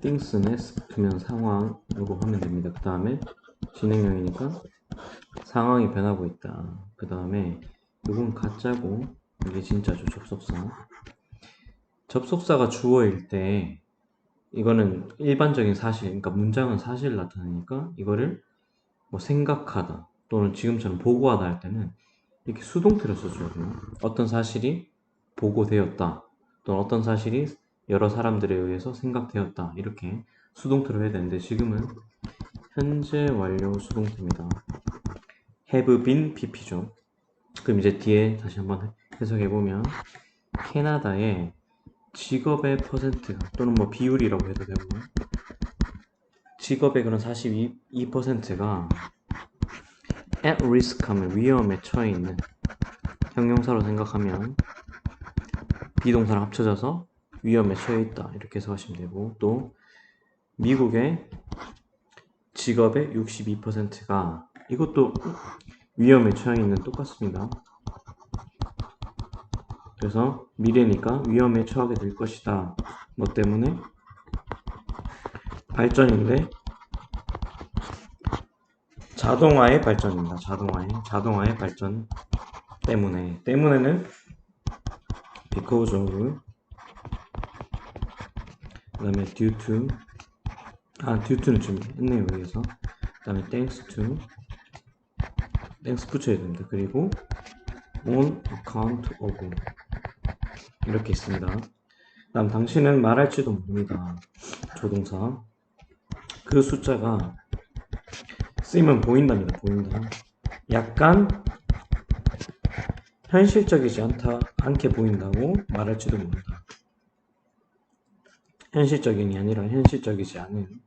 things는 S면 상황으로 하면 됩니다. 그 다음에 진행형이니까 상황이 변하고 있다. 그 다음에 이건 가짜고 이게 진짜죠. 접속사. 접속사가 주어일 때 이거는 일반적인 사실, 그러니까 문장은 사실을 나타내니까 이거를 뭐 생각하다 또는 지금처럼 보고하다 할 때는 이렇게 수동태로 써줘야 돼요. 어떤 사실이 보고되었다 또는 어떤 사실이 여러 사람들에 의해서 생각되었다 이렇게 수동태로 해야 되는데 지금은 현재 완료 수동태입니다. have been pp죠. 그럼 이제 뒤에 다시 한번 해석해보면 캐나다의 직업의 퍼센트 또는 뭐 비율이라고 해도 되고 직업의 그런 42%가 at risk 하면 위험에 처해 있는 형용사로 생각하면 비동사랑 합쳐져서 위험에 처해 있다 이렇게 해석하시면 되고 또 미국의 직업의 62%가 이것도 위험에 처해 있는 똑같습니다. 그래서 미래니까 위험에 처하게 될 것이다. 뭐 때문에? 발전인데 자동화의 발전입니다. 자동화의 발전 때문에는 because of 그 다음에 due to는 지금 했네요. 여기서 그 다음에 thanks 붙여야 됩니다. 그리고 on account of 이렇게 있습니다. 그 다음 당신은 말할지도 모릅니다. 조동사 그 숫자가 쓰이면 보인답니다. 보인다. 약간 현실적이지 않게 보인다고 말할지도 모른다. 현실적인이 아니라 현실적이지 않은.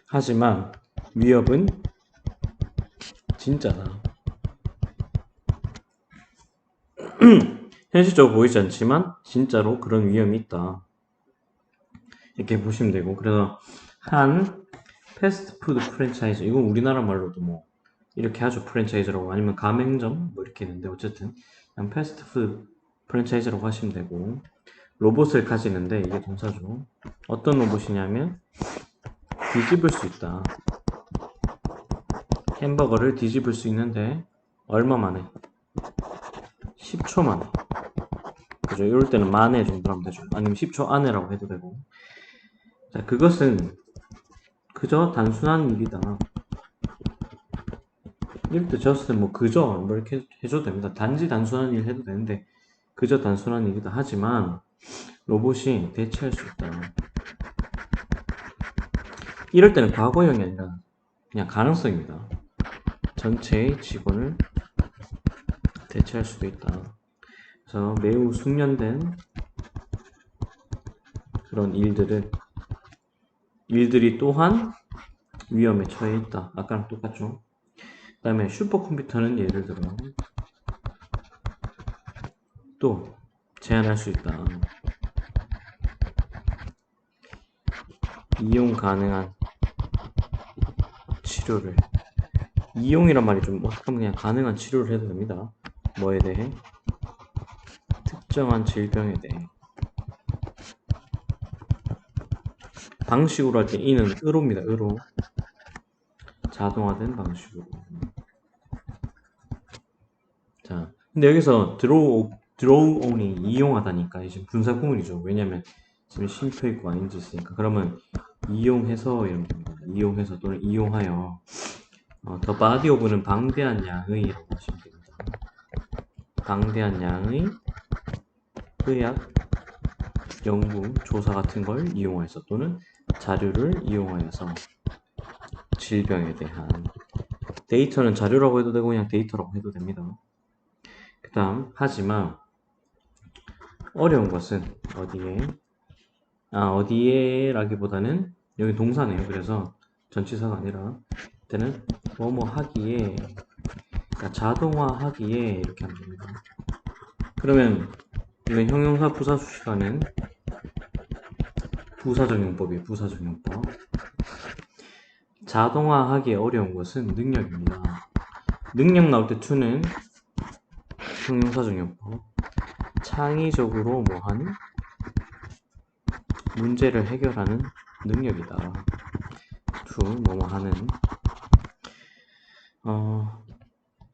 하지만 위협은 진짜다. 현실적으로 보이지 않지만 진짜로 그런 위험이 있다. 이렇게 보시면 되고 그래서 한 패스트푸드 프랜차이즈 이건 우리나라 말로도 뭐 이렇게 하죠. 프랜차이즈라고 아니면 가맹점 뭐 이렇게 있는데 어쨌든 그냥 패스트푸드 프랜차이즈라고 하시면 되고 로봇을 가지는데 이게 동사죠. 어떤 로봇이냐면 뒤집을 수 있다. 햄버거를 뒤집을 수 있는데 얼마 만에? 10초 만에. 그죠? 이럴 때는 만에 정도 하면 되죠. 아니면 10초 안에라고 해도 되고. 자, 그것은 그저 단순한 일이다. 이럴 때 just 뭐 그저 뭐 이렇게 해줘도 됩니다. 단지 단순한 일 해도 되는데 그저 단순한 일이다. 하지만 로봇이 대체할 수 있다. 이럴 때는 과거형이 아니라 그냥 가능성입니다. 전체의 직원을 대체할 수도 있다. 그래서 매우 숙련된 그런 일들이 또한 위험에 처해 있다. 아까랑 똑같죠. 그 다음에 슈퍼컴퓨터는 예를 들어 또 제한할 수 있다. 이용 가능한 치료를 이용이란 말이 좀 어떡하면 그냥 가능한 치료를 해도 됩니다. 뭐에 대해? 특정한 질병에 대해. 방식으로 할 때 이는 의로입니다. 의로. 자동화된 방식으로. 자, 근데 여기서 드로우온이 이용하다니까 지금 분사구문이죠. 왜냐면 지금 쉼표 있고 아닌지 있으니까. 그러면 이용해서 이러면 됩니다. 이용해서 또는 이용하여. 더 바디 오브는 방대한 양의라고 하시면 됩니다. 방대한 양의 의학, 연구, 조사 같은 걸 이용해서 또는 자료를 이용하여서 질병에 대한 데이터는 자료라고 해도 되고 그냥 데이터라고 해도 됩니다. 그 다음 하지만 어려운 것은 어디에 라기보다는 여기 동사네요. 그래서 전치사가 아니라 그때는 뭐뭐 하기에 그러니까 자동화하기에 이렇게 하면 됩니다. 그러면 이건 형용사 부사수 시간은 부사적용법이에요. 부사적용법. 자동화하기 어려운 것은 능력입니다. 능력 나올 때 to는 형용사적용법. 창의적으로 뭐 하는 문제를 해결하는 능력이다. to 뭐뭐 하는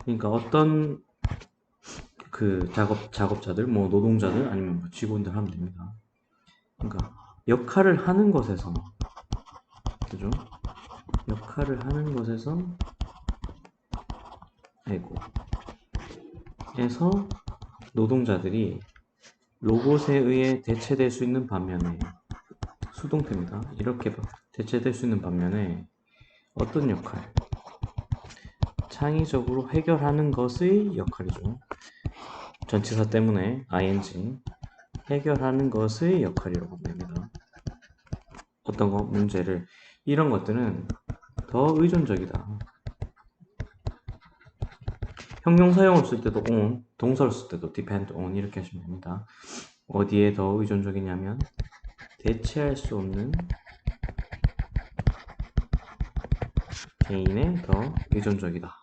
그러니까 어떤 그 작업자들 뭐 노동자들 아니면 뭐 직원들 하면 됩니다. 그러니까 역할을 하는 것에서 그죠? 역할을 하는 것에서 아이고 에서 노동자들이 로봇에 의해 대체될 수 있는 반면에 수동태입니다. 이렇게 대체될 수 있는 반면에 어떤 역할? 창의적으로 해결하는 것의 역할이죠. 전치사 때문에 ing 해결하는 것의 역할이라고 합니다. 어떤 거? 문제를. 이런 것들은 더 의존적이다. 형용사형을 쓸 때도 on, 동사를 쓸 때도 depend on 이렇게 하시면 됩니다. 어디에 더 의존적이냐면 대체할 수 없는 개인에 더 의존적이다.